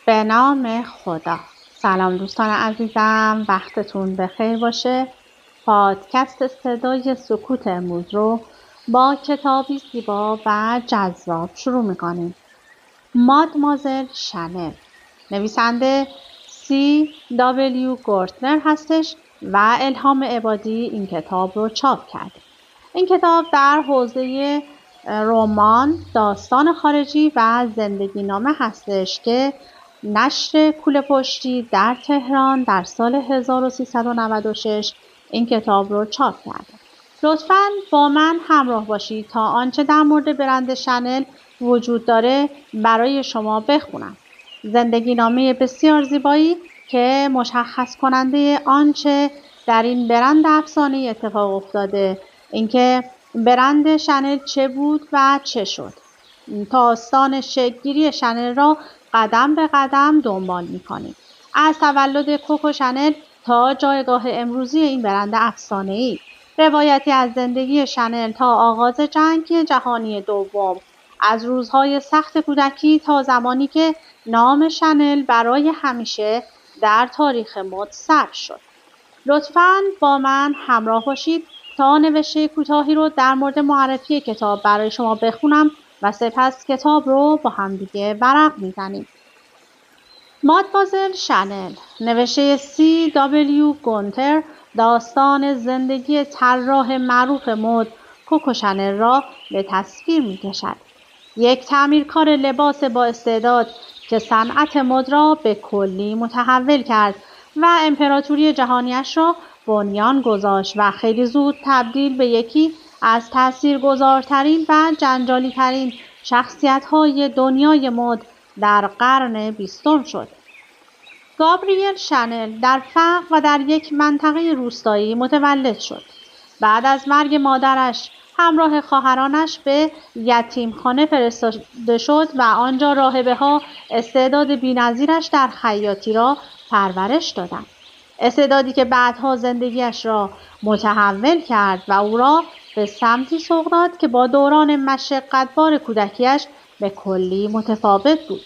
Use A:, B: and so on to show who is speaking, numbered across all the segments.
A: به نام خدا. سلام دوستان عزیزم، وقتتون بخیر باشه. پادکست صدای سکوت امروز رو با کتابی زیبا و جذاب شروع میکنیم. مادمازل شانل، نویسنده C.W. گورتنر هستش و الهام عبادی این کتاب رو چاپ کرده. این کتاب در حوزه رمان، داستان خارجی و زندگی نامه هستش که نشر کوله پشتی در تهران در سال 1396 این کتاب رو چاپ کرده. لطفاً با من همراه باشید تا آنچه در مورد برند شانل وجود داره برای شما بخونم. زندگی نامه بسیار زیبایی که مشخص کننده آنچه در این برند افسانه‌ای اتفاق افتاده، اینکه برند شانل چه بود و چه شد. داستان شکل‌گیری شانل را قدم به قدم دنبال می‌کنیم. از تولد کوکو شانل تا جایگاه امروزی این برند افسانه‌ای، روایتی از زندگی شانل تا آغاز جنگ جهانی دوم، از روزهای سخت کودکی تا زمانی که نام شانل برای همیشه در تاریخ مد ثبت شد. لطفاً با من همراه باشید تا نوشته کوتاهی رو در مورد معرفی کتاب برای شما بخونم و سپس کتاب رو با همدیگه ورق میزنیم. مادمازل شانل، نوشته C.W. گورتنر، داستان زندگی طراح معروف مد کوکو شانل را به تصویر می‌کشد. یک تعمیرکار لباس با استعداد که صنعت مد را به کلی متحول کرد و امپراتوری جهانیش را بنیان گذاشت و خیلی زود تبدیل به یکی از تاثیرگذارترین و جنجالی‌ترین شخصیت‌های دنیای مد در قرن 20 شد. گابریل شانل در فقر و در یک منطقه روستایی متولد شد. بعد از مرگ مادرش همراه خواهرانش به یتیمخانه فرستاده شد و آنجا راهبه‌ها استعداد بی‌نظیرش در خیاطی را پرورش دادند. استعدادی که بعدها زندگیش را متحول کرد و او را به سمتی سوق داد که با دوران مشقتبار کودکیش به کلی متفاوت بود.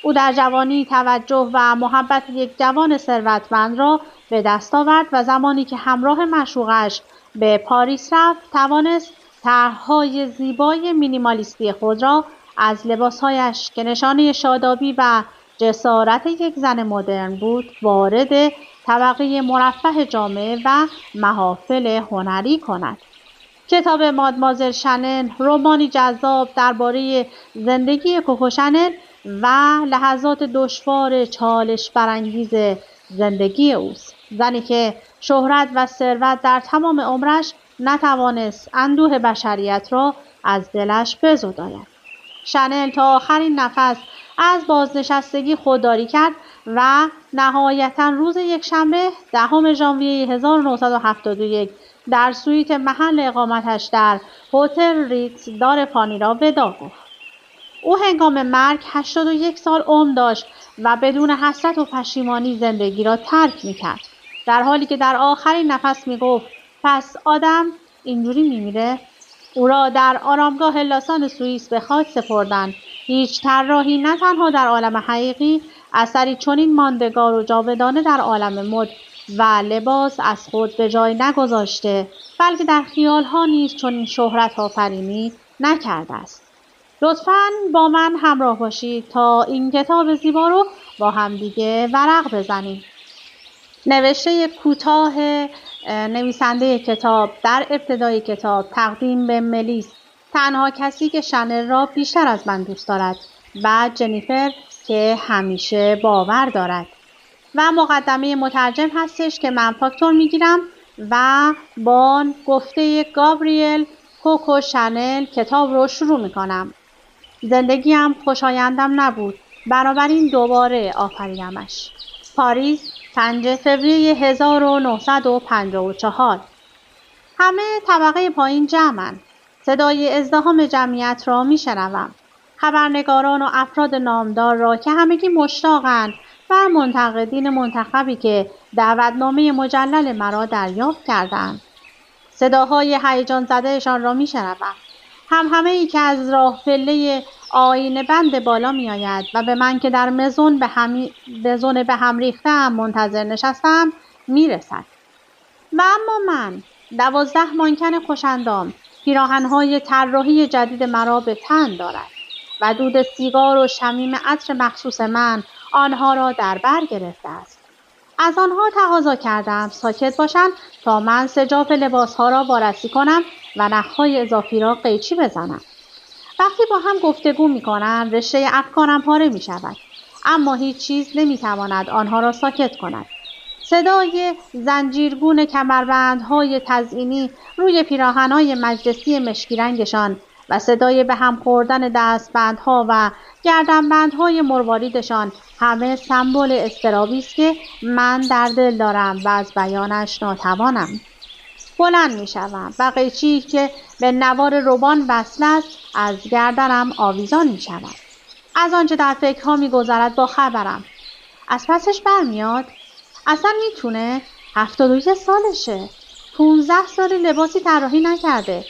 A: او در جوانی توجه و محبت یک جوان ثروتمند را به دست آورد و زمانی که همراه معشوقش به پاریس رفت، توانست طرح‌های زیبای مینیمالیستی خود را از لباسهایش که نشانه شادابی و جسارت یک زن مدرن بود وارد طبقه مرفه جامعه و محافل هنری کند. کتاب مادمازل شانل رمانی جذاب درباره زندگی کوکو شانل و لحظات دشوار چالش برانگیز زندگی اوست. زنی که شهرت و ثروت در تمام عمرش نتوانست اندوه بشریت را از دلش بزداید. شانل تا آخرین نفس از بازنشستگی خودداری کرد و نهایتاً روز یکشنبه 10 ژانویه 1971 در سویت محل اقامتش در هتل ریتز دار فانی را وداع گفت. او هنگام مرگ 81 سال عمر داشت و بدون حسرت و پشیمانی زندگی را ترک می‌کرد، در حالی که در آخرین نفس می‌گفت پس آدم اینجوری می‌میره. او را در آرامگاه لاسان سوئیس به خاک سپردند. هیچ طراحی نه تنها در عالم حقیقی اثری چنین ماندگار و جاودانه در عالم مد و لباس از خود به جای نگذاشته، بلکه در خیال‌ها نیز چنین شهرت آفرینی نکرده است. لطفاً با من همراه باشید تا این کتاب زیبا رو با همدیگه ورق بزنیم. نوشته کوتاه نویسنده کتاب در ابتدای کتاب تقدیم به ملیس، تنها کسی که شانل را بیشتر از من دوست دارد، و جنیفر که همیشه باور دارد. و مقدمه مترجم هستش که من فاکتور میگیرم و با گفته گابریل کوکو شانل کتاب رو شروع میکنم. زندگیم خوشایندم نبود، بنابراین دوباره آفریدمش. پاریس، 5 فوریه 1954. همه طبقه پایین جمعن. صدای ازدحام جمعیت را میشنوم. خبرنگاران و افراد نامدار را که همگی مشتاقند و منتقدین منتخبی که دعوتنامه مجلل مرا دریافت کردند. صداهای هیجان زدهشان را میشنوم. همهمه‌ای که از راه پله آینه بند بالا می آید و به من که در مزون به هم ریختم منتظر نشستم می رسد. و اما من 12 مانکن خوشندام پیراهن‌های طراحی جدید مرا به تن دارد و دود سیگار و شمیم عطر مخصوص من آنها را در بر گرفته است. از آنها تقاضا کردم ساکت باشند تا من سجاف لباسها را وارسی کنم و نخهای اضافی را قیچی بزنم. وقتی با هم گفتگو می کنند رشته افکارم پاره می شود. اما هیچ چیز نمی تواند آنها را ساکت کند. صدای زنجیرگون کمربندهای تزئینی روی پیراهن‌های مجلسی مشکی رنگشان و صدای به هم خوردن دستبندها و گردنبندهای مرواریدشان همه سمبل اضطرابی است که من در دل دارم و از بیانش ناتوانم. بلند می‌شوم و قیچی که به نوار روبان وصل است از گردنم آویزان می‌شود. از آنچه در فکرها می‌گذرد با خبرم. از پسش برمیاد. اصلا میتونه 71 سالشه. 15 سال لباسی طراحی نکرده.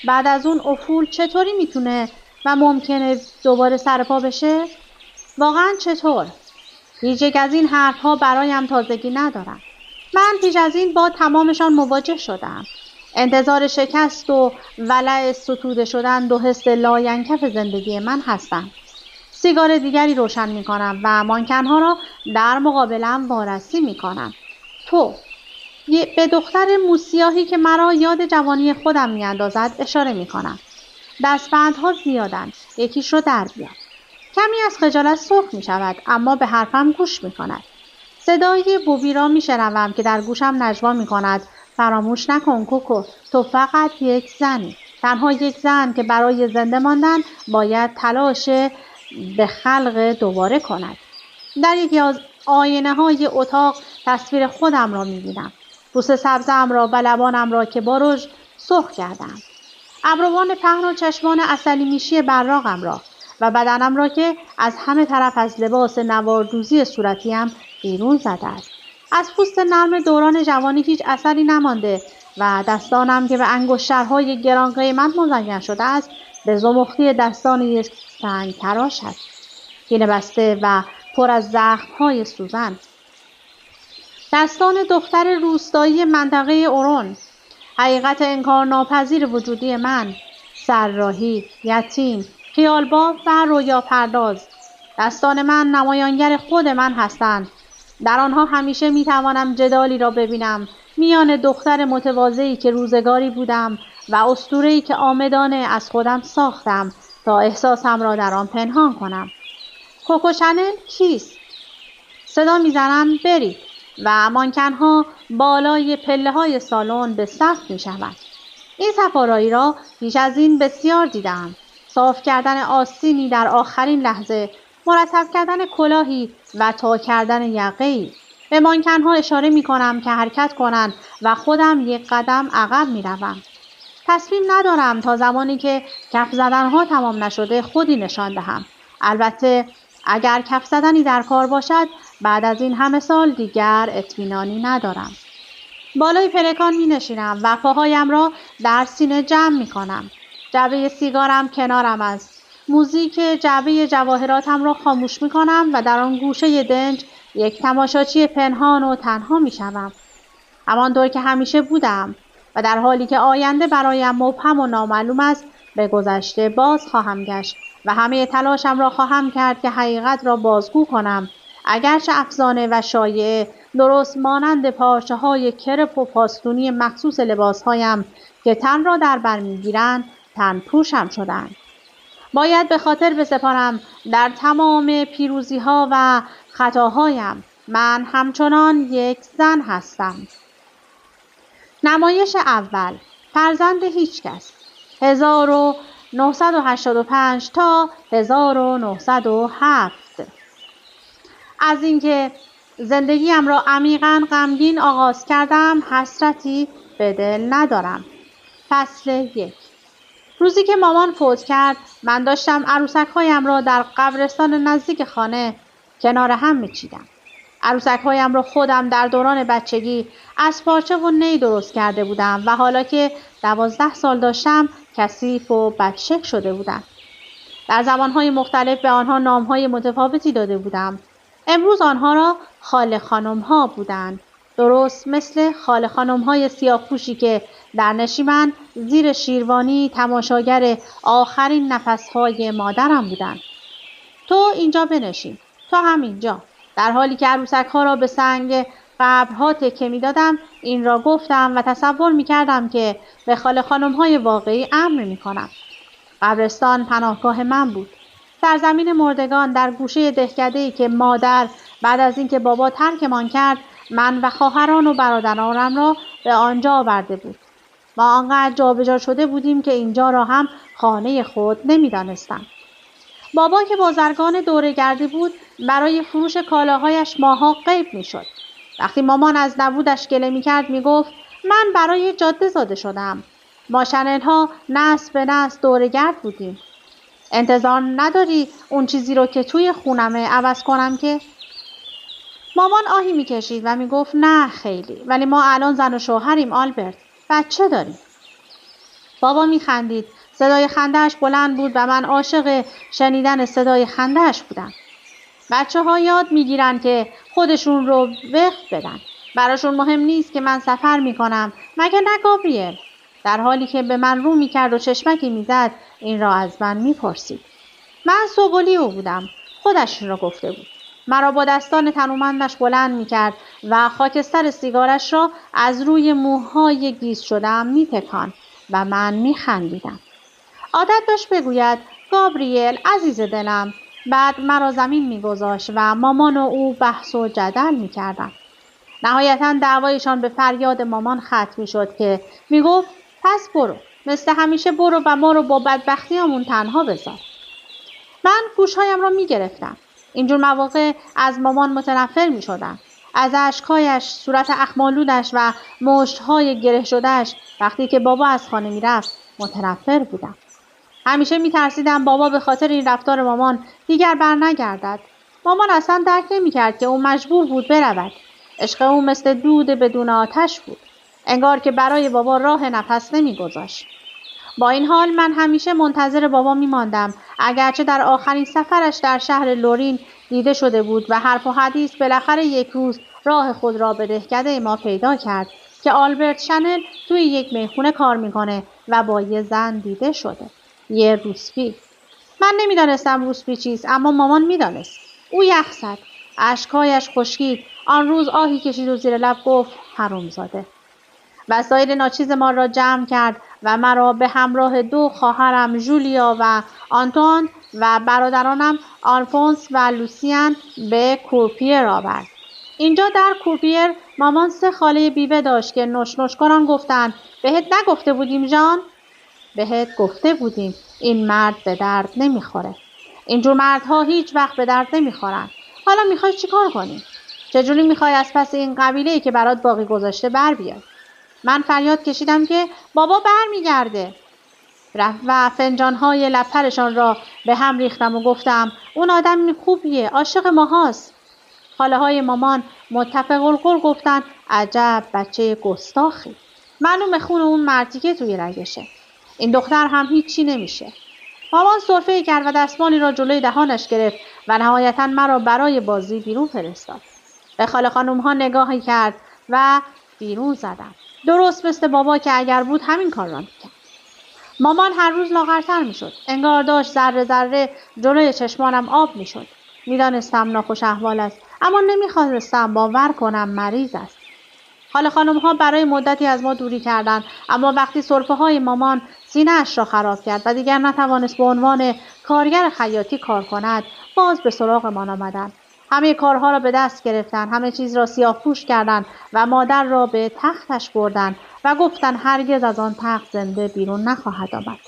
A: بعد از اون افول چطوری میتونه و ممکنه دوباره سرپا بشه؟ واقعا چطور؟ هیچ از این حرفها برایم تازگی ندارم. من پیش از این با تمامشان مواجه شدم. انتظار شکست و ولع ستوده شدن دو حس لاینکف زندگی من هستند. سیگار دیگری روشن می کنم و مانکنها را در مقابلم وارسی می کنم. تو به دختر موسیاهی که مرا یاد جوانی خودم می اندازد اشاره می کنم. دستبندها زیادند. یکیش رو در بیار. کمی از خجالت سرخ می شود اما به حرفم گوش می کند. صدای بوبی را می شنوم که در گوشم نجوا می کند. فراموش نکن کوکو، تو فقط یک زنی. تنها یک زن که برای زنده ماندن باید تلاش به خلق دوباره کند. در یکی از آینه های اتاق تصویر خودم را می بینم. پوست سبزم را و لبانم را که با رژ سرخ کردم. ابروان پهن و چشمان عسلی میشی براقم را و بدنم را که از همه طرف از لباس نواردوزی صورتیم بیرون زده است. از پوست نرم دوران جوانی هیچ اثری نمانده و دستانم که به انگشترهای گران قیمت مزین شده است به زمختی دستان یک سنگ تراش است. کینه بسته و پر از زخم‌های سوزن. دستان دختر روستایی منطقه اورون. حقیقت انکارناپذیر وجودی من. سرراهی، یتیم، خیالباف و رویا پرداز. دستان من نمایانگر خود من هستند. در آنها همیشه میتوانم جدالی را ببینم میان دختر متواضعی که روزگاری بودم و اسطوره‌ای که آمدانه از خودم ساختم تا احساسم را در آن پنهان کنم. کوکو شنل کیست؟ صدا میزنم برید و مانکنها بالای پله های سالن به صف می شود. این سفارایی را پیش از این بسیار دیدم. صاف کردن آستینی در آخرین لحظه، مرتب کردن کلاهی و تا کردن یقه‌ای. به مانکنها اشاره می کنم که حرکت کنند و خودم یک قدم عقب می روم. تصمیم ندارم تا زمانی که کف زدنها تمام نشده خودی نشان دهم. البته اگر کف زدنی در کار باشد بعد از این همه سال دیگر اطمینانی ندارم. بالای پلکان می نشینم و پاهایم را در سینه جمع می کنم. جعبه سیگارم کنارم است. موزیک جعبه جواهراتم را خاموش می کنم و در آن گوشه دنج یک تماشاچی پنهان و تنها می شوم. همانطور که همیشه بودم و در حالی که آینده برایم مبهم و نامعلوم است به گذشته باز خواهم گشت و همه تلاشم را خواهم کرد که حقیقت را بازگو کنم. اگرچه افسانه و شایعه درست مانند پارچه های کرپ و پاستونی مخصوص لباسهایم که تن را در بر میگیرند تن پوشم شدند. باید به خاطر بسپارم در تمام پیروزی ها و خطاهایم من همچنان یک زن هستم. نمایش اول، فرزند هیچ کس، 1985 تا 1907. از اینکه زندگیم را عمیقاً غمگین آغاز کردم حسرتی به دل ندارم. فصل 1. روزی که مامان فوت کرد من داشتم عروسک‌هایم را در قبرستان نزدیک خانه کنار هم می‌چیدم. عروسک‌هایم را خودم در دوران بچگی از پارچه و نی درست کرده بودم و حالا که 12 سال داشتم کثیف و بدشکل شده بودم. در زمانهای مختلف به آنها نامهای متفاوتی داده بودم. امروز آنها را خاله خانم‌ها بودند. درست مثل خاله خانم‌های سیاه‌پوشی که در نشیمن زیر شیروانی تماشاگر آخرین نفس‌های مادرم بودند. تو اینجا بنشین. تو هم اینجا. در حالی که عروسک‌ها را به سنگ قبرها تکه می‌دادم این را گفتم و تصور می‌کردم که به خاله خانم‌های واقعی امر می‌کنم. قبرستان پناهگاه من بود. سرزمین مردگان در گوشه دهکده‌ای که مادر بعد از اینکه بابا ترکمان کرد من و خواهران و برادرانم را به آنجا آورده بود. ما آنقدر جابجا شده بودیم که اینجا را هم خانه خود نمی‌دانستم. بابا که بازرگان دوره‌گردی بود برای فروش کالاهایش ماها غیب می‌شد. وقتی مامان از نبودش گله می‌کرد می‌گفت من برای جاده زاده شدم. ما شنل‌ها نسل به نسل دوره‌گرد بودیم. انتظار نداری اون چیزی رو که توی خونمه عوض کنم که؟ مامان آهی می‌کشید و می‌گفت نه خیلی، ولی ما الان زن و شوهریم آلبرت. بچه داریم. بابا می‌خندید. صدای خنده‌اش بلند بود و من عاشق شنیدن صدای خنده‌اش بودم. بچه‌ها یاد می‌گیرن که خودشون رو وقت بدن. براشون مهم نیست که من سفر می‌کنم، مگه نه گابریل؟ در حالی که به من رو می‌کرد و چشمکی می‌زد این را از من می‌پرسید. من سوگلی او بودم. خودش را گفته بود. مرا با دستان تنومندش بلند می‌کرد و خاکستر سیگارش را از روی موهای گیج شده‌ام می‌تکاند و من می‌خندیدم. عادت داشت بگوید گابریل عزیز دلم. بعد مرا زمین می‌گذاشت و مامان و او بحث و جدل می‌کردند. نهایتاً دعوایشان به فریاد مامان ختم می‌شد که می‌گفت پس برو، مثل همیشه برو و ما رو با بدبختیامون تنها بذار. من گوشهایم را می‌گرفتم. اینجور مواقع از مامان متنفر می‌شدم. از اشک‌هایش، صورت اخمالودش و مشت‌های گره شده‌اش. وقتی که بابا از خانه می‌رفت متنفر بودم. همیشه می‌ترسیدم بابا به خاطر این رفتار مامان دیگر برنگردد. مامان اصلا درک نمی‌کرد که او مجبور بود برود. عشق او مثل دود بدون آتش بود. انگار که برای بابا راه نفس نمی‌گذاشت. با این حال من همیشه منتظر بابا می‌ماندم، اگرچه در آخرین سفرش در شهر لورین دیده شده بود و حرف و حدیث بالاخره یک روز راه خود را به دهکده ما پیدا کرد که آلبرت شنل توی یک میخونه کار می‌کنه و با یه زن دیده شده. یه روسپی. من نمی‌دانستم روسپی چیست، اما مامان می‌دانست. او یخ زد. اشک‌هایش خشکید. آن روز آهی کشید و زیر لب گفت حرومزاده. وسایل ناچیز ما را جمع کرد و مرا به همراه دو خواهرم ژولیا و آنتون و برادرانم آلفونس و لوسیان به کورپیر آورد. اینجا در کورپیر مامان 3 خاله بیوه داشت که نوش نوش کنان گفتند بهت نگفته بودیم جان؟ بهت گفته بودیم این مرد به درد نمیخوره. اینجور مردها هیچ وقت به درد نمیخورن. حالا میخوای چیکار کنی؟ چجوری میخوای از پس این قبیله‌ای که برات باقی گذاشته بر بیای؟ من فریاد کشیدم که بابا برمیگرده. و فنجان‌های لب‌پرشان را به هم ریختم و گفتم اون آدم خوبیه، عاشق ماهاست. خاله‌های مامان متفق القول گفتن عجب بچه گستاخی. معلومه خون اون مرتیکه توی رگشه. این دختر هم هیچی نمیشه. مامان سرفه‌ای کرد و دستمالی را جلوی دهانش گرفت و نهایتاً مرا برای بازی بیرون فرستاد. به خاله خانم‌ها نگاهی کرد و بیرون زدم. درست مثل بابا که اگر بود همین کار را می‌کرد. مامان هر روز لاغرتر می‌شد. انگار داشت ذره ذره جلوی چشمانم آب می‌شد. می‌دانستم ناخوش احوال است، اما نمی‌خواستم باور کنم مریض است. خاله خانم‌ها برای مدتی از ما دوری کردند، اما وقتی سرفه‌های مامان سینه‌اش را خراب کرد و دیگر نتوانست به عنوان کارگر خیاطی کار کند، باز به سراغمان آمدند. همه کارها را به دست گرفتند، همه چیز را سیاه‌پوش کردند و مادر را به تختش بردند و گفتند هرگز از آن تخت زنده بیرون نخواهد آمد.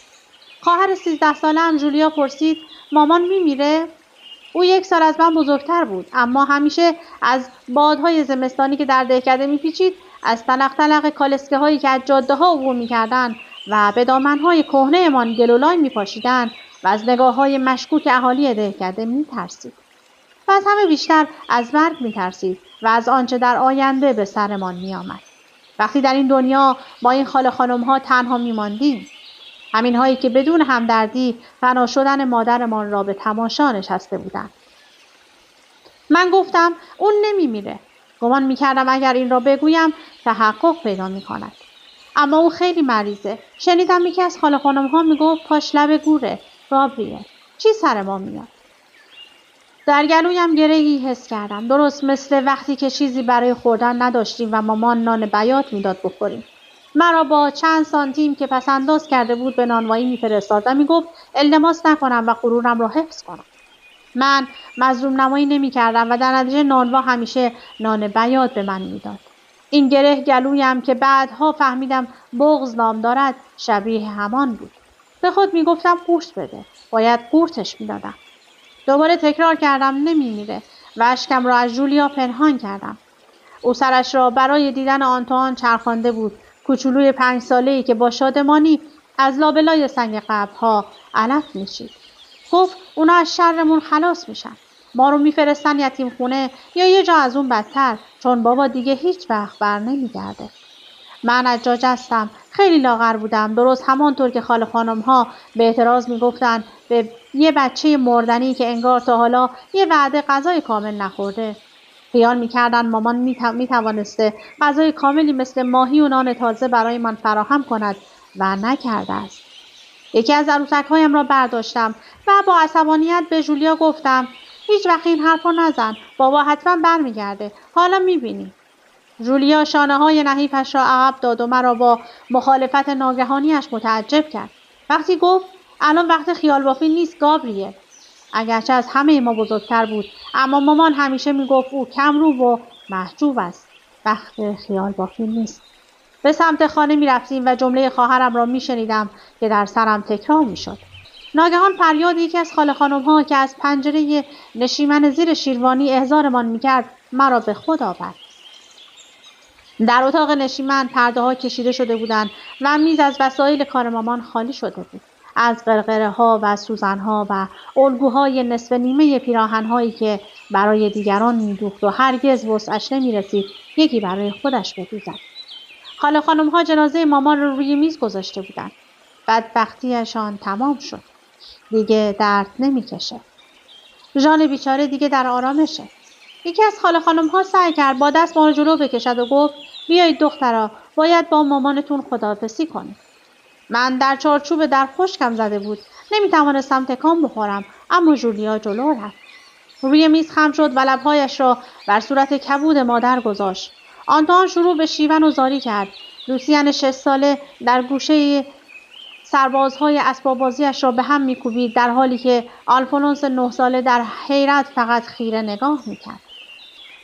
A: خواهر 13 ساله‌ام ژولیا پرسید مامان میمیره؟ او 1 سال از من بزرگتر بود، اما همیشه از بادهای زمستانی که در دهکده میپیچید، از تلق تلق کالسکه هایی که از جاده ها عبور میکردند و به دامنهای کهنه مان گلولای میپاشیدند و از نگاه های مشکوک اهالی دهکده میترسید. و از همه بیشتر از مرگ میترسید و از آنچه در آینده به سرمان میآمد. وقتی در این دنیا با این خاله خانم ها تنها میماندیم. همین‌هایی که بدون همدردی فنا شدن مادرمان را به تماشا نشسته بودند. من گفتم اون نمیمیره. گمان میکردم اگر این را بگویم تحقق پیدا میکند. اما او خیلی مریضه. شنیدم یکی از خاله خانم‌ها میگفت پاش لب گوره. گابریل، چی سر ما میاد؟ در گلویم گره‌ای حس کردم. درست مثل وقتی که چیزی برای خوردن نداشتیم و مامان نان بیات میداد بخوریم. مرا با چند سانتیم که پس انداز کرده بود به نانوایی میفرستاد و میگفت التماس نکنم و غرورم را حفظ کنم. من مظلوم نمایی نمی کردم و در نتیجه نانوا همیشه نان بیات به من میداد. این گره گلویم که بعدها فهمیدم بغض نام دارد شبیه همان بود. به خود می گفتم قورت بده. باید قورتش می دادم. دوباره تکرار کردم نمیمیره و اشکم را از جولیا پنهان کردم. او سرش را برای دیدن آنتوان چرخانده بود. کوچولوی 5 ساله‌ای که با شادمانی از لابلای سنگ قبرها علف می‌چید. گفت اونا از شرمون خلاص میشن. ما رو میفرستن یتیم خونه یا یه جا از اون بدتر، چون بابا دیگه هیچ وقت بر نمیگرده. من از جا جستم. خیلی لاغر بودم. درست همانطور که خاله خانم‌ها به اعتراض میگفتن به یه بچه مردنی که انگار تا حالا یه وعده غذای کامل نخورده. خیال میکردن مامان میتوانسته غذای کاملی مثل ماهی و نان تازه برای من فراهم کند و نکرده است. یکی از عروسک‌هایم را برداشتم و با عصبانیت به جولیا گفتم هیچ وقت این حرفا نزن. بابا حتما برمیگرده. حالا میبینی. جولیا شانه‌های نحیفش را عقب داد و مرا با مخالفت ناگهانیش متعجب کرد. وقتی گفت الان وقت خیال بافی نیست گابریل. اگرچه از همه ما بزرگتر بود، اما مامان همیشه میگفت او کمرو و محجوب است. وقت خیال بافی نیست. به سمت خانه می رفتیم و جمله خواهرم را می شنیدم که در سرم تکرار می شد. ناگهان فریاد یکی از خاله خانم‌ها که از پنجره نشیمن زیر شیروانی احضارمان می کرد مرا به خود آورد. در اتاق نشیمن پرده ها کشیده شده بودند و میز از وسایل کار مامان خالی شده بود. از قرقره ها و سوزن ها و الگوهای نصف نیمه پیراهن هایی که برای دیگران می دوخت و هرگز وسعش نمی رسید یکی برای خودش بدوزد. خاله خانم‌ها جنازه مامان رو روی میز گذاشته بودند. بدبختیشان تمام شد. دیگه درد نمی‌کشه. ژان بیچاره دیگه در آرامشه. یکی از خاله خانم‌ها سعی کرد با دست ما رو جلو بکشد و گفت بیایید دخترا، باید با مامانتون خداحافظی کنید. من در چارچوب در خشکم زده بود. نمی‌توانستم تکان بخورم، اما جولیا جلو رفت. روی میز خم شد و لب‌هایش را بر صورت کبود مادر گذاشت. آنتوان شروع به شیون و زاری کرد. لوسیان 6 ساله در گوشه سربازهای اسباب بازیش را به هم می‌کوبید در حالی که آلفونس 9 ساله در حیرت فقط خیره نگاه می‌کرد.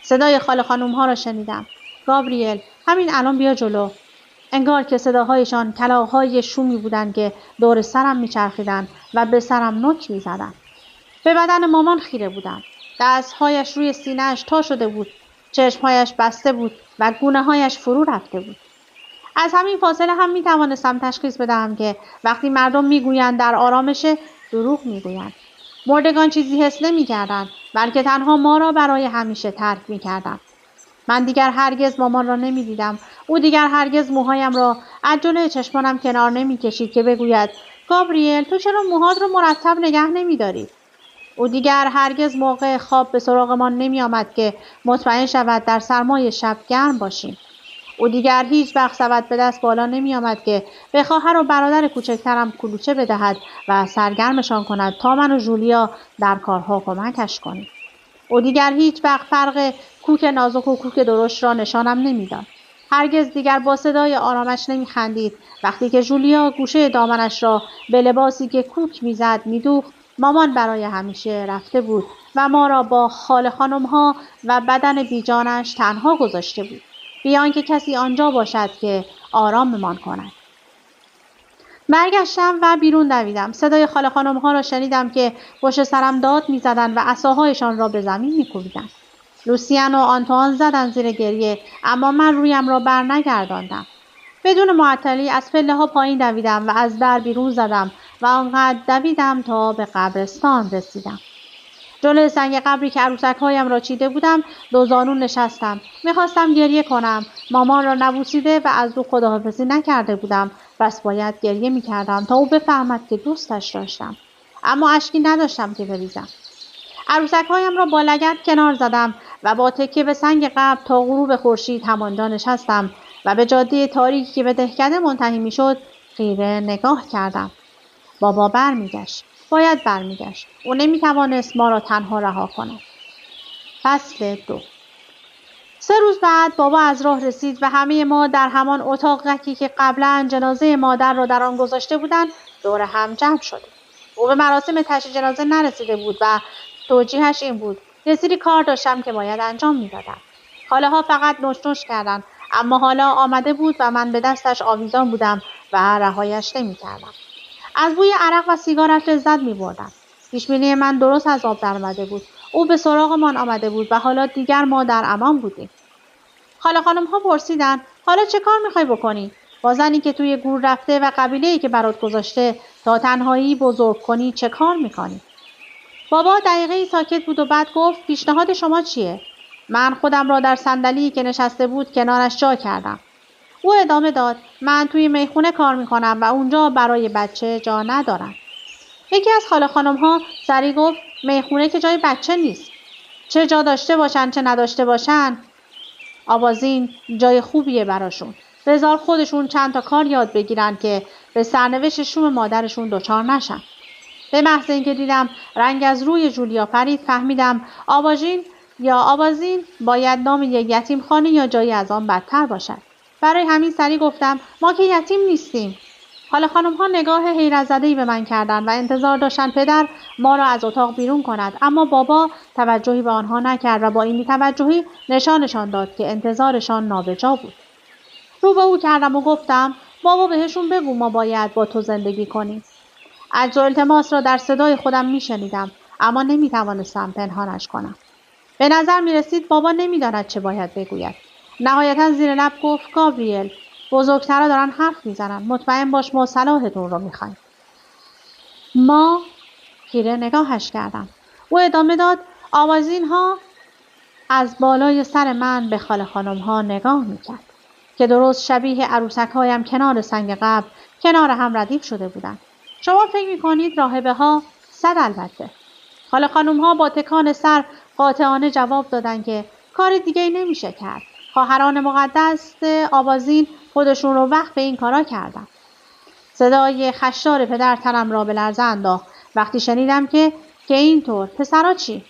A: صدای خاله خانم‌ها را شنیدم. گابریل، همین الان بیا جلو. انگار که صداهایشان کلاغ‌های شومی بودند که دور سرم می‌چرخیدند و به سرم نوک می‌زدند. به بدن مامان خیره بودم. دستهایش روی سینه‌اش تا شده بود. چشمهایش بسته بود و گونه‌هایش فرو رفته بود. از همین فاصله هم می‌توانستم تشخیص بدهم که وقتی مردم می‌گویند در آرامشه، دروغ می‌گویند. مردگان چیزی حس نمی‌کردند، بلکه تنها ما را برای همیشه ترک می‌کردند. من دیگر هرگز مامان را نمی‌دیدم. او دیگر هرگز موهایم را از جلوی چشمانم کنار نمی‌کشید که بگوید گابریل تو چرا موهات را مرتب نگه نمی‌داری؟ او دیگر هرگز موقع خواب به سراغمان نمی آمد که مطمئن شود در سرمای شب گرم باشیم. او دیگر هیچ وقت سبد به دست بالا نمی آمد که به خواهر و برادر کوچکترم کلوچه بدهد و سرگرمشان کند تا من و جولیا در کارها کمکش کنیم. او دیگر هیچ وقت فرق کوک نازک و کوک درشت را نشانم نمیداد. هرگز دیگر با صدای آرامش نمی خندید وقتی که جولیا گوشه دامنش را به لباسی که کوک میزد میدوخت. مامان برای همیشه رفته بود و ما را با خاله خانم‌ها و بدن بیجانش تنها گذاشته بود، بیان که کسی آنجا باشد که آراممان کند. برگشتم و بیرون دویدم. صدای خاله خانم‌ها را شنیدم که پشت سرم داد می‌زدند و عصاهایشان را به زمین می‌کوبیدند. لوسیان و آنتوان زدند زیر گریه، اما من رویم را بر نگرداندم. بدون معطلی از پله‌ها پایین دویدم و از در بیرون زدم و آنقدر دویدم تا به قبرستان رسیدم. جلوی سنگ قبری که عروسک‌هایم را چیده بودم دو زانو نشستم. می‌خواستم گریه کنم. مامان را نبوسیده و از او خداحافظی نکرده بودم پس باید گریه میکردم تا او بفهمد که دوستش داشتم. اما اشکی نداشتم که بریزم. عروسک‌هایم را با لگد کنار زدم و با تکیه به سنگ قبر تا غروب خورشید همانجا نشستم و به جاده تاریکی که به دهکده منتهی میشد خیره نگاه کردم. بابا برمیگشت. باید برمیگشت. او نمیتوانست ما را تنها رها کند. فصل 2. 3 روز بعد بابا از راه رسید و همه ما در همان اتاقکی که قبلا جنازه مادر را در آن گذاشته بودند دور هم جمع شدیم. او به مراسم تشییع جنازه نرسیده بود و توجیهش این بود: یه سری کار داشتم که باید انجام میدادم. خاله ها فقط نوش نوش کردند، اما حالا آمده بود و من به دستش آویزان بودم و رهایش نمی‌کردم. از بوی عرق و سیگارش لذت می‌بردم. پیش‌بینی من درست از آب درآمده بود. او به سراغمان آمده بود و حالا دیگر ما در امان بودیم. خاله خانم‌ها پرسیدند: حالا چه کار می‌خوای بکنی؟ با زنی که توی گور رفته و قبیله‌ای که برات گذاشته تا تنهایی بزرگ کنی چه کار می‌کنی؟ بابا دقیقه‌ای ساکت بود و بعد گفت: پیشنهاد شما چیه؟ من خودم را در صندلی که نشسته بود کنارش جا کردم. او ادامه داد: من توی میخونه کار می‌کنم و اونجا برای بچه جا ندارم. یکی از خاله خانم‌ها سریع گفت: میخونه که جای بچه نیست. چه جا داشته باشن چه نداشته باشن، آوازین جای خوبیه براشون. بذار خودشون چند تا کار یاد بگیرن که به سرنوشت شوم مادرشون دچار نشن. به محض اینکه دیدم رنگ از روی جولیا پرید فهمیدم آوازین باید نام یک یتیم خانه یا جایی از آن بدتر باشد. برای همین سریع گفتم: ما که یتیم نیستیم. حالا خانم‌ها نگاه حیرت زده‌ای به من کردند و انتظار داشتن پدر ما را از اتاق بیرون کند، اما بابا توجهی به آنها نکرد و با این بی‌توجهی نشانشان داد که انتظارشان نابجا بود. رو به او کردم و گفتم: بابا بهشون بگو ما باید با تو زندگی کنیم. عجز و التماس را در صدای خودم میشنیدم، اما نمیتوانستم پنهانش کنم. به نظر میرسید بابا نمیداند چه باید بگوید. نهایتا زیر لب گفت: گابریل، بزرگترها دارن حرف میزنن. مطمئن باش ما صلاحتون رو میخوایم. ما خیره نگاهش کردم. او ادامه داد: آوازین ها از بالای سر من به خاله خانم ها نگاه میکرد که درست شبیه عروسک هایم کنار سنگ قبر کنار هم ردیف شده بودند. شما فکر میکنید راهبه ها؟ 100 البته. خاله خانم ها با تکان سر قاطعانه جواب دادند که کار دیگه ای نمیشه کرد. خواهران مقدس آوازین خودشون رو وقت به این کارا کردن. صدای خشدار پدر تنم را به لرزه انداخت وقتی شنیدم که اینطور. پسرا چی؟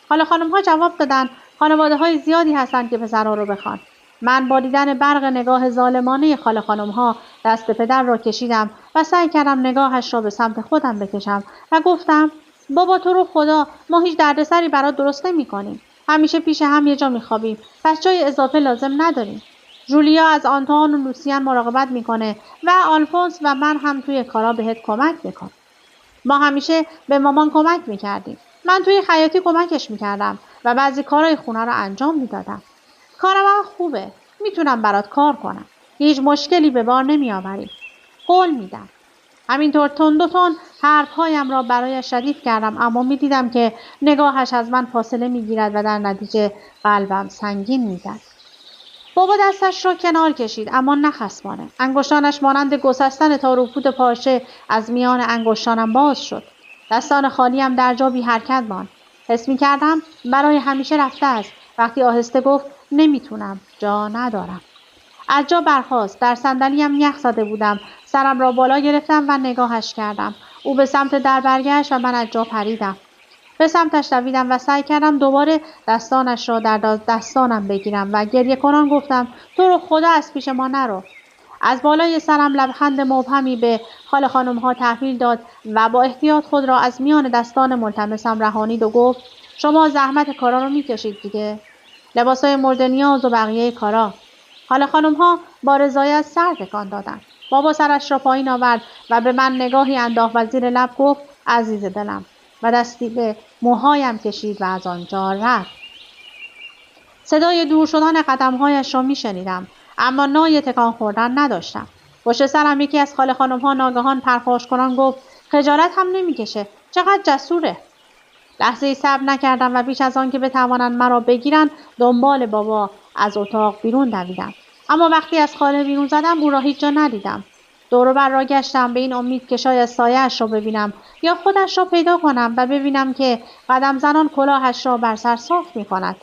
A: خاله خانم ها جواب دادن: خانواده های زیادی هستند که پسرها رو بخوان. من با دیدن برق نگاه ظالمانه خاله خانم ها دست پدر را کشیدم و سعی کردم نگاهش را به سمت خودم بکشم و گفتم: بابا تو رو خدا، ما هیچ دردسری برات درست نمی‌کنیم. همیشه پیش هم یه جا می‌خوابیم. پس جای اضافه لازم نداریم. جولیا از آنتوان و لوسیان مراقبت می‌کنه و آلفونس و من هم توی کارا بهت کمک می‌کنیم. ما همیشه به مامان کمک می‌کردیم. من توی خیاطی کمکش می‌کردم و بعضی کارهای خونه رو انجام می‌دادم. کارم هم خوبه. میتونم برات کار کنم. هیچ مشکلی به بار نمی‌آوریم. قول میدم. همینطور تون حرفهایم را برایش ردیف کردم، اما می‌دیدم که نگاهش از من فاصله می‌گیرد و در نتیجه قلبم سنگین می‌زد. بابا دستش را کنار کشید، اما نه خصمانه. انگشتانش مانند گسستن تار و پود پارچه از میان انگشتانم باز شد. دستان خالیم در جا بی حرکت ماند. حس می‌کردم برای همیشه رفته است. وقتی آهسته گفت: نمیتونم، جا ندارم. از جا برخاست. در صندلیم یخ زده بودم. سرم را بالا گرفتم و نگاهش کردم. او به سمت در برگشت و من از جا پریدم. به سمتش دویدم و سعی کردم دوباره دستانش را در دستانم بگیرم و گریه کنان گفتم: تو رو خدا از پیش ما نرو. از بالای سرم لبخند مبهمی به خاله خانم ها تحویل داد و با احتیاط خود را از میان دستان ملتمسم رهانید و گفت: شما زحمت کارا رو میکشید دیگه. لباسای مورد نیاز و بقیه کارا. خاله خانم ها با رضایت سر تکان دادند. بابا سرش را پایین آورد و به من نگاهی انداخت و زیر لب گفت: عزیز دلم، و دستی به موهایم کشید و از آنجا رفت. صدای دور شدن قدم‌هایش را می‌شنیدم، اما نای تکان خوردن نداشتم. پشت سرم یکی از خاله خانم‌ها ناگهان پرخاش کنان گفت: خجالت هم نمی‌کشه، چقدر جسوره. لحظه‌ای صبر نکردم و بیش از آن که بتوانند مرا بگیرند دنبال بابا از اتاق بیرون دویدم. اما وقتی از خانه بیرون زدم او را هیچ جا ندیدم. دور و بر را گشتم به این امید که شاید سایه‌اش را ببینم یا خودش را پیدا کنم و ببینم که قدم زنان کلاهش را بر سر صاف می‌کند.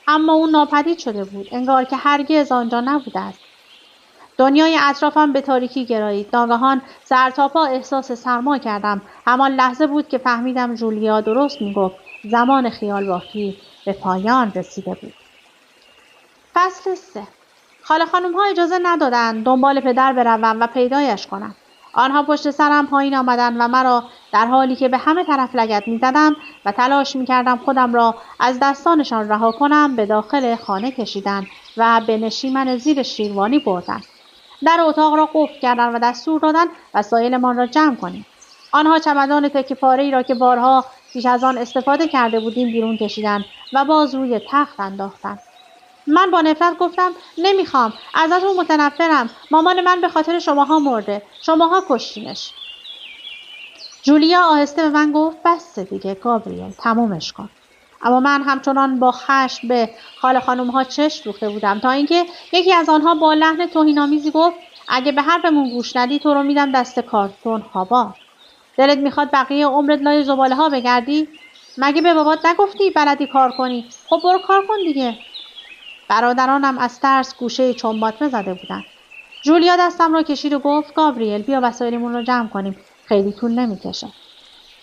A: اما او ناپدید شده بود، انگار که هرگز آنجا نبوده است. دنیای اطرافم به تاریکی گرایید. ناگهان سرتاپا احساس سرما کردم. همان لحظه بود که فهمیدم جولیا درست میگفت. زمان خیال بافی به پایان رسیده بود. فصل 3. خاله خانم‌ها اجازه ندادند دنبال پدر بروم و پیدایش کنم. آنها پشت سرم پایین آمدند و مرا در حالی که به همه طرف لگد می‌زدم و تلاش می‌کردم خودم را از دستانشان رها کنم به داخل خانه کشیدند و به نشیمن زیر شیروانی بردند. در اتاق را قفل کردند و دستور دادند وسایلمان را جمع کنیم. آنها چمدان تکه پاره‌ای را که بارها پیش از آن استفاده کرده بودیم بیرون کشیدند و باز روی تخت انداختند. من با نفرت گفتم نمیخوام، ازتون متنفرم. مامان من به خاطر شماها مرده. شماها کشتینش. جولیا آهسته به من گفت بس دیگه گابریل، تمومش کن. اما من همچنان با خشم به خاله خانم‌ها چشم دوخته بودم تا اینکه یکی از آنها با لحن توهین‌آمیزی گفت اگه به حرفمون گوش ندی تو رو میدم دست کارتون هوا. دلت میخواد بقیه عمرت لای زباله‌ها بگردی؟ مگه به بابات نگفتی بلدی کار کنی؟ خب برو کار کن دیگه. برادرانم از ترس گوشه چنباتمه زده بودند. جولیا دستم را کشید و گفت گابریل بیا وسایلمون رو جمع کنیم. خیلی طول نمیکشه.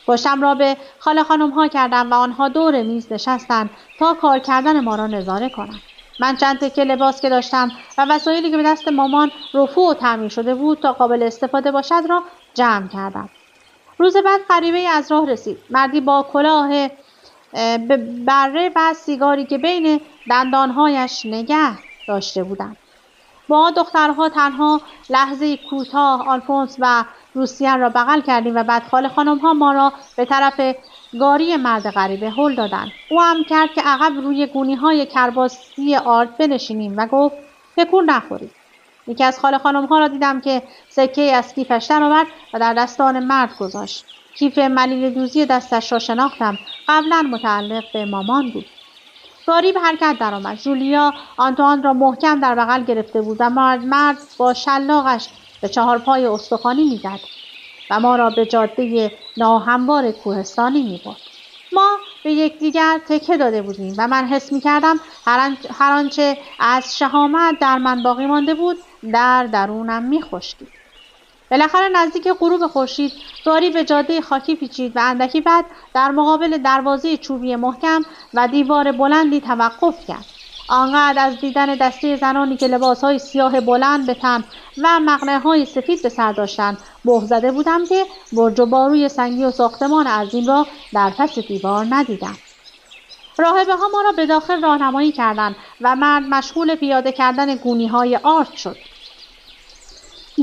A: پشتم را به خاله خانم‌ها کردم و آنها دور میز نشستند تا کار کردن ما را نظاره کنند. من چند تکه لباس که داشتم و وسایلی که به دست مامان رفوع و تعمیر شده بود تا قابل استفاده باشد را جمع کردم. روز بعد غریبه‌ای از راه رسید. مردی با کلاه بره و سیگاری که بین دندانهایش نگه داشته بودند. با دخترها تنها لحظه کوتاه آلفونس و روسیان را بغل کردیم و بعد خاله خانم‌ها ما را به طرف گاری مرد غریبه هل دادند. او هم کرد که عقب روی گونی‌های کرباسی آرد بنشینیم و گفت تکون نخورید. یکی از خاله خانم‌ها را دیدم که سکه از کیفش درآورد و در دستان مرد گذاشت. کیف ملیل دوزی دستش را شناختم. قبلا متعلق به مامان بود. گاری به حرکت درآمد. جولیا آنتوان را محکم در بغل گرفته بود و مرد با شلاقش به چهارپای استخوانی میزد و ما را به جاده ناهموار کوهستانی میبرد. ما به یکدیگر تکه داده بودیم و من حس میکردم هر آنچه از شهامت در من باقی مانده بود در درونم میخشکید. بالاخره نزدیک غروب خورشید گاری به جاده خاکی پیچید و اندکی بعد در مقابل دروازه چوبی محکم و دیوار بلندی توقف کرد. آنقدر از دیدن دسته زنانی که لباسهای سیاه بلند به تن و مقنعه‌های سفید به سر داشتند بهت زده بودم که برج و باروی سنگی و ساختمان عظیم را در پس دیوار ندیدم. راهبه‌ها ما را به داخل راهنمایی کردند و مرد مشغول پیاده کردن گونی‌های آرد شد.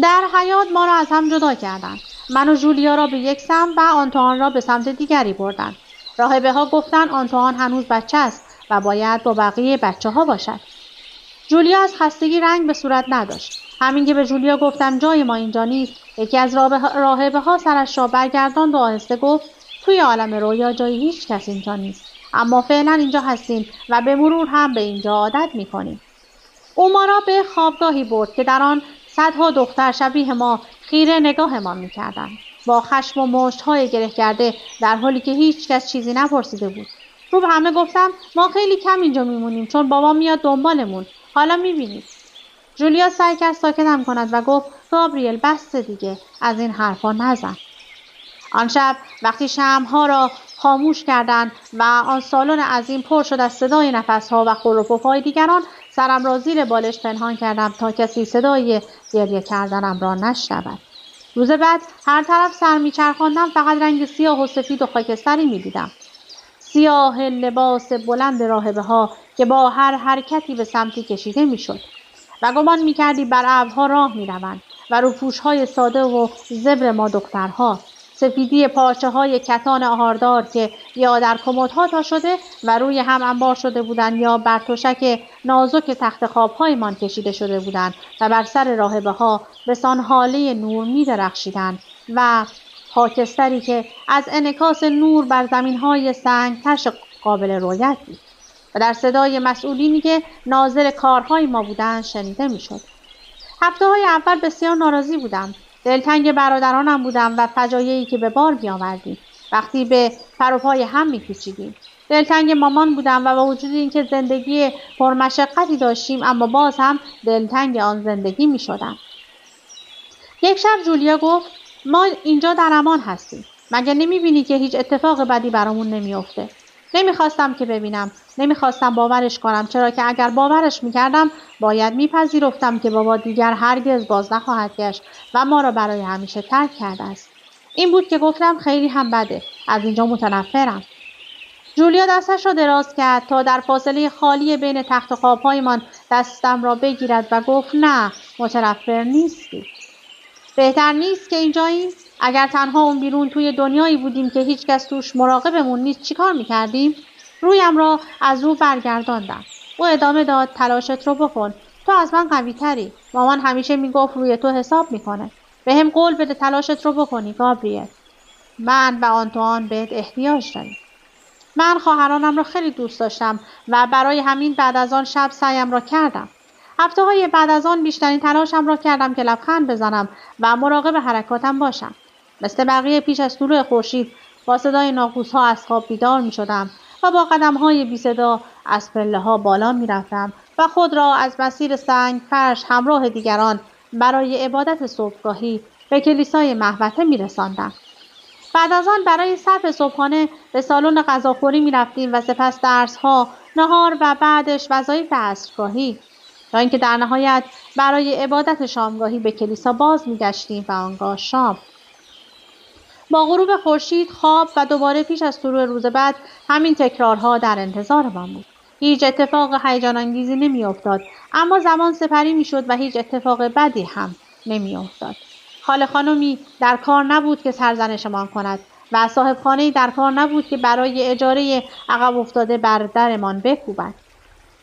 A: در حیاط ما را از هم جدا کردند. من و جولیا را به یک سمت و آنتوان را به سمت دیگری بردند. راهبه‌ها گفتند آنتوان هنوز بچه است و باید با بقیه بچه‌ها باشد. جولیا از خستگی رنگ به صورت نداشت. همین که به جولیا گفتم جای ما اینجا نیست، یکی از راهبه‌ها سرش را برگرداند و آهسته گفت توی عالم رویا جای هیچ کس اینجا نیست. اما فعلا اینجا هستیم و به مرور هم به اینجا عادت می‌کنیم. او ما را به خوابگاهی برد که در آن صدها دختر شبیه ما خیره نگاهمان می‌کردند. با خشم و مشت‌های گره کرده در حالی که هیچ کس چیزی نپرسیده بود. رو به همه گفتم ما خیلی کم اینجا میمونیم چون بابا میاد دنبالمون. حالا میبینید. جولیا سعی کرد ساکتم کند و گفت گابریل بس دیگه از این حرفا نزن. آن شب وقتی شمع‌ها را خاموش کردند و آن سالن عظیم پر شد از صدای نفس‌ها و خور و پف‌های دیگران سرم را زیر بالش پنهان کردم تا کسی صدای گریه کردنم را نشنود. روز بعد هر طرف سر میچرخاندم فقط رنگ سیاه و سفید و خاکستری میدیدم. سیاه لباس بلند راهبه‌ها که با هر حرکتی به سمتی کشیده میشد و گمان میکردی بر ابرها راه میروند و روپوش‌های ساده و زبر ما دخترها، سفیدی پارچه‌های کتان آهاردار که یا در کمدها تا شده و روی هم انبار شده بودند یا بر تشک نازک تخت خواب‌هایمان کشیده شده بودند و بر سر راهبه‌ها بسان حاله نور می‌درخشیدند و خاکستری که از انعکاس نور بر زمین‌های سنگ‌تش قابل رؤیت بود و در صدای مسئولینی که ناظر کارهای ما بودند شنیده می‌شد. هفته‌های اول بسیار ناراضی بودم. دلتنگ برادرانم بودم و فجایعی که به بار بیاوردیم وقتی به پر و پای هم میپیچیدیم. دلتنگ مامان بودم و با وجود اینکه زندگی پرمشقتی داشتیم اما باز هم دلتنگ آن زندگی میشدم. یک شب جولیا گفت ما اینجا در امان هستیم. مگه نمیبینی که هیچ اتفاق بدی برامون نمیافته؟ نمیخواستم که ببینم. نمیخواستم باورش کنم، چرا که اگر باورش میکردم باید میپذیرفتم که بابا دیگر هرگز باز نخواهد گشت و ما را برای همیشه ترک کرده است. این بود که گفتم خیلی هم بده. از اینجا متنفرم. جولیا دستش را دراز کرد تا در فاصله خالی بین تخت و خوابهایمان دستم را بگیرد و گفت نه، متنفر نیستی. بهتر نیست که اینجاییم؟ اگر تنها اون بیرون توی دنیایی بودیم که هیچ کس توش مراقبمون نیست چیکار میکردیم؟ رویم را از او برگرداندم. او ادامه داد تلاشت رو بکن. تو از من قوی تری. مامان همیشه میگفت روی تو حساب میکنه. به هم قول بده تلاشت رو بکنی گابریل. من و آنتوان بهت احتیاج داریم. من خواهرانم را خیلی دوست داشتم و برای همین بعد از آن شب سعیم را کردم. هفته‌های بعد از آن بیشترین تلاشم را کردم که لبخند بزنم و مراقب حرکاتم باشم. مثل بقیه پیش از طلوع خورشید با صدای ناقوس‌ها از خواب بیدار می‌شدم و با قدم‌های بی صدا از پله‌ها بالا می‌رفتم و خود را از مسیر سنگ فرش همراه دیگران برای عبادت صبحگاهی به کلیسای محوطه می‌رساندم. بعد از آن برای صرف صبحانه به سالن غذاخوری می‌رفتیم و سپس درس‌ها، نهار و بعدش وظایف عصرگاهی، تا اینکه در نهایت برای عبادت شامگاهی به کلیسا باز می‌گشتیم و آنگاه شام. با غروب خورشید خواب و دوباره پیش از طلوع روز بعد همین تکرارها در انتظارمان بود. هیچ اتفاق هیجان‌انگیزی نمی‌افتاد، اما زمان سپری می‌شد و هیچ اتفاق بدی هم نمی‌افتاد. خاله خانمی در کار نبود که سرزنشمان کند و صاحب خانه‌ای در کار نبود که برای اجاره عقب افتاده بر درمان بکوبد.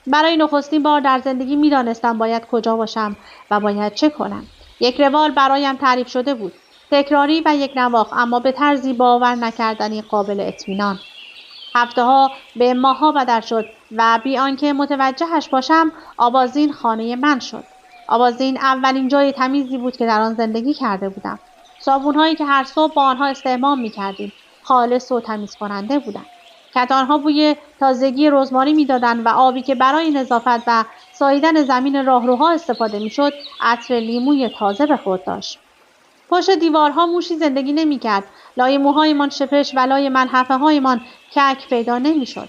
A: برای نخستین بار در زندگی می‌دانستم باید کجا باشم و باید چه کنم. یک روال برایم تعریف شده بود. تکراری و یک نواخت، اما به طرزی باور نکردنی قابل اطمینان. هفته‌ها به ماه‌ها بدل شد و بی آنکه متوجهش باشم آوازین خانه من شد. آوازین اولین جای تمیزی بود که در آن زندگی کرده بودم. صابون‌هایی که هر صبح با آنها استحمام می‌کردیم خالص و تمیز کننده بودند. کتان‌ها بوی تازگی رزماری می‌دادند و آبی که برای نظافت و ساییدن زمین راهروها استفاده می‌شد عطر لیموی تازه به خود داشت. پشت دیوارها موشی زندگی نمی‌کرد. لای موهایمان شپش و لای ملحفه‌هایمان کک پیدا نمی‌شد.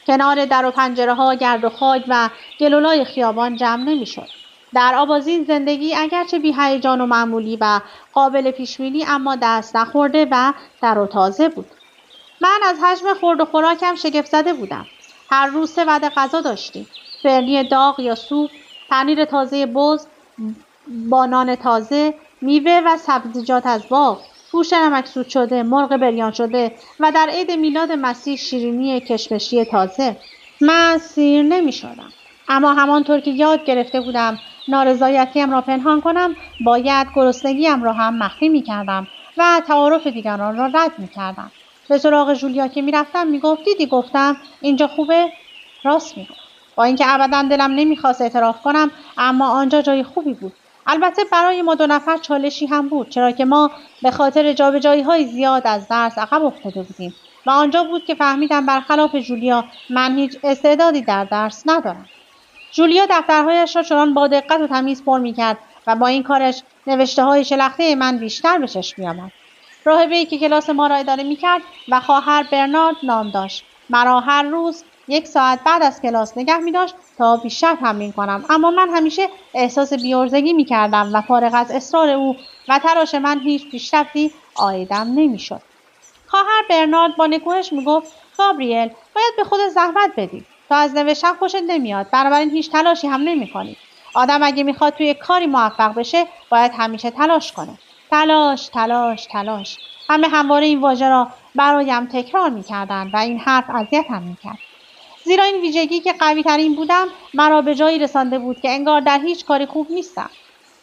A: کنار در و پنجره‌ها گرد و خاک و گلولای خیابان جمع نمی‌شد. در آوازین زندگی اگرچه بی هیجان و معمولی و قابل پیش‌بینی اما دست نخورده و تر و تازه بود. من از حجم خورد و خوراکم شگفت زده بودم. هر روز 3 وعده غذا داشتیم. فرنی داغ یا سوپ، پنیر تازه بز، با نان تازه، میوه و سبزیجات از باغ، گوشت نمک‌سود شده، مرغ بریان شده و در عید میلاد مسیح شیرینی کشمشی تازه. من سیر نمی‌شدم. اما همانطور که یاد گرفته بودم نارضایتیم را پنهان کنم، باید گرسنگیم را هم مخفی می‌کردم و تعارف دیگران را رد می‌کردم. به سراغ جولیا که می‌رفتم میگفت دیدی گفتم اینجا خوبه؟ راست میگفت. با اینکه ابداً دلم نمی‌خواست اعتراف کنم، اما آنجا جای خوبی بود. البته برای ما 2 نفر چالشی هم بود، چرا که ما به خاطر جابجایی‌های زیاد از درس عقب افتاده بودیم و آنجا بود که فهمیدم برخلاف جولیا من هیچ استعدادی در درس ندارم. جولیا دفترهایش را چنان با دقت و تمیز پر می‌کرد و با این کارش نوشته‌های شلخته من بیشتر به چشم می‌آمد. راهبه‌ای که کلاس ما را اداره می‌کرد و خواهر برنارد نام داشت. مرا هر روز 1 ساعت بعد از کلاس نگه می‌داشت تا بیشتر تمرین کنم، اما من همیشه احساس بی‌عرضگی می‌کردم و فارغ از اصرار او و تلاش من هیچ پیشرفتی عایدم نمی‌شد. خواهر برنارد با نکوهش میگفت گابریل باید به خودت زحمت بدی. تو از نوشتن خوشت نمیاد، بنابراین هیچ تلاشی هم نمی‌کنی. آدم اگه میخواد توی کاری موفق بشه باید همیشه تلاش کنه. تلاش، تلاش، تلاش. همواره این واژه را برایم تکرار می‌کردند و این حرف اذیتم می‌کرد. زیرا این ویژگی که قوی‌ترین بودم مرا به جایی رسانده بود که انگار در هیچ کاری خوب نیستم.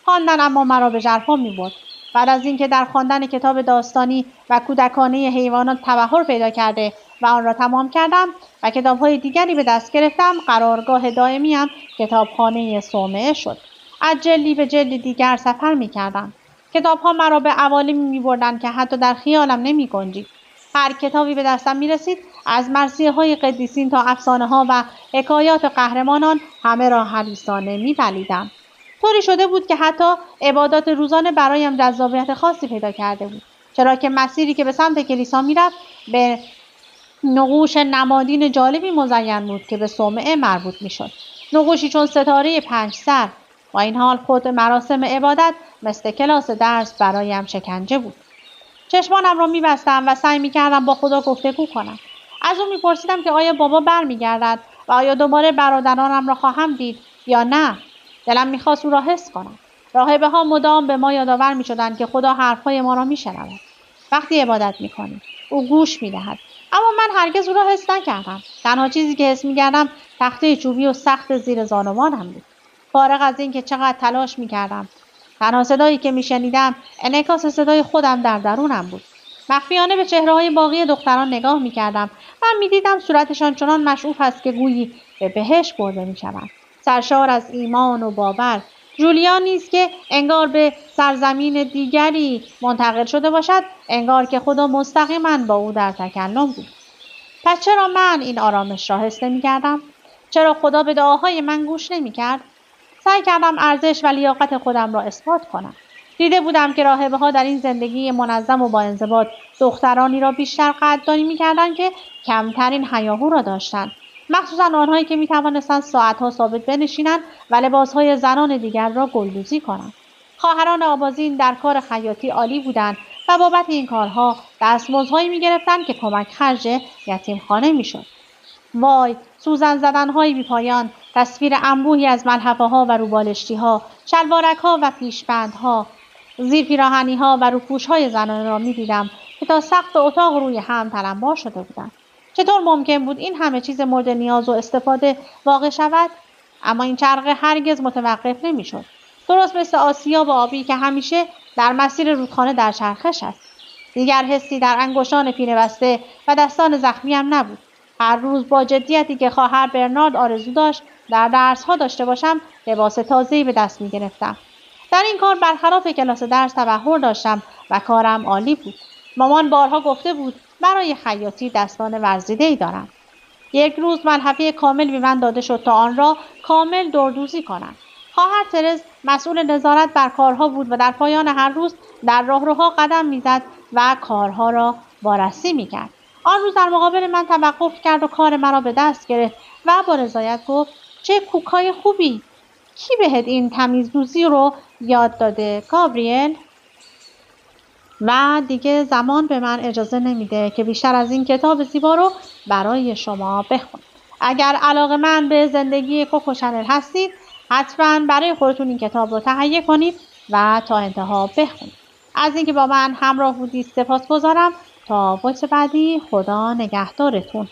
A: خواندن اما مرا به ژرفا می‌برد. بعد از اینکه در خواندن کتاب داستانی و کودکانه حیوانات تبحر پیدا کرده و آن را تمام کردم و کتاب‌های دیگری به دست گرفتم، قرارگاه دائمیم کتابخانه صومعه شد. از جلدی به جلد دیگر سفر می‌کردم. کتاب‌ها مرا به عوالمی می‌بردند که حتی در خیالم نمی‌گنجید. هر کتابی به دستم می‌رسید، از مرثیه‌های قدیسین تا افسانه‌ها و حکایات قهرمانان، همه را حریصانه می‌بلیدم. طوری شده بود که حتی عبادات روزانه برایم جذابیت خاصی پیدا کرده بود، چرا که مسیری که به سمت کلیسا می‌رفت به نقوش نمادین جالبی مزین بود که به صومعه مربوط می‌شد. نقوشی چون ستاره 5 سر. با این حال خود مراسم عبادت مثل کلاس درس برایم شکنجه بود. چشمانم را می‌بستم و سعی می‌کردم با خدا گفتگو کنم. از او می‌پرسیدم که آیا بابا برمیگردد و آیا دوباره برادرانم را خواهم دید یا نه. دلم می‌خواست او را حس کنم. راهبه‌ها مدام به ما یادآور می‌شدند که خدا حرف‌های ما را می‌شنود. وقتی عبادت می‌کنیم، او گوش می‌دهد. اما من هرگز او را حس نکردم. تنها چیزی که حس می‌کردم تخته چوبی و سخت زیر زانوانم بود. فارغ از اینکه چقدر تلاش می‌کردم، تنها صدایی که میشنیدم انعکاس صدای خودم در درونم بود. مخفیانه به چهره‌های باقی دختران نگاه می‌کردم و می‌دیدم صورتشان چنان مشعوف است که گویی به بهشت برده می‌شوند. سرشار از ایمان و باور. جولیا نیز که انگار به سرزمین دیگری منتقل شده باشد، انگار که خدا مستقیما با او در تکلم بود. پس چرا من این آرامش را حس نمی‌کردم؟ چرا خدا به دعاهای من گوش نمی‌کرد؟ سعی کردم ارزش و لیاقت خودم را اثبات کنم. دیده بودم که راهبه‌ها در این زندگی منظم و با انضباط دخترانی را بیشتر قدردانی می‌کردند که کمترین هیاهو را داشتند، مخصوصا آنهایی که می‌توانستند ساعت‌ها ثابت بنشینند و لباس‌های زنان دیگر را گلدوزی کنند. خواهران آبازین در کار خیاطی عالی بودند و بابت این کارها دستمزدهایی می‌گرفتند که کمک خرج یتیمخانه می‌شد. وای، سوزن زدن‌های بی‌پایان، تصویر انبوهی از ملحفه‌ها و روبالشتی‌ها، شلوارک‌ها و پیشبندها، زیر پیراهنی‌ها و روپوش‌های زنانه را می‌دیدم که تا سقف اتاق روی هم تلمبار شده بودند. چطور ممکن بود این همه چیز مورد نیاز و استفاده واقع شود؟ اما این چرخه هرگز متوقف نمی‌شد. درست مثل آسیاب آبی که همیشه در مسیر رودخانه در چرخش است. دیگر حسی در انگشتان پینه بسته و دستان زخمیم نبود. هر روز با جدیتی که خواهر برنارد آرزو داشت در درس‌ها داشته باشم، لباس تازه‌ای به دست می‌گرفتم. در این کار برخلاف کلاس درس تبحر داشتم و کارم عالی بود. مامان بارها گفته بود برای خیاطی دستان ورزیده‌ای دارم. یک روز ملحفه کامل به من داده شد تا آن را کامل دردوزی کنم. خواهر ترز مسئول نظارت بر کارها بود و در پایان هر روز در راهروها قدم می‌زد و کارها را وارسی می‌کرد. آن روز در مقابل من توقف کرد و کار مرا به دست گرفت و با رضایت گفت چه کوکای خوبی! کی بهت این تمیزدوزی رو یاد داده گابریل؟ و دیگه زمان به من اجازه نمیده که بیشتر از این کتاب زیبا رو برای شما بخونم. اگر علاقه‌مند به زندگی کوکو شنل هستید، حتما برای خودتون این کتاب رو تهیه کنید و تا انتها بخونید. از اینکه با من همراه بودید سپاسگزارم. تا وقت بعدی، خدا نگهدارتون.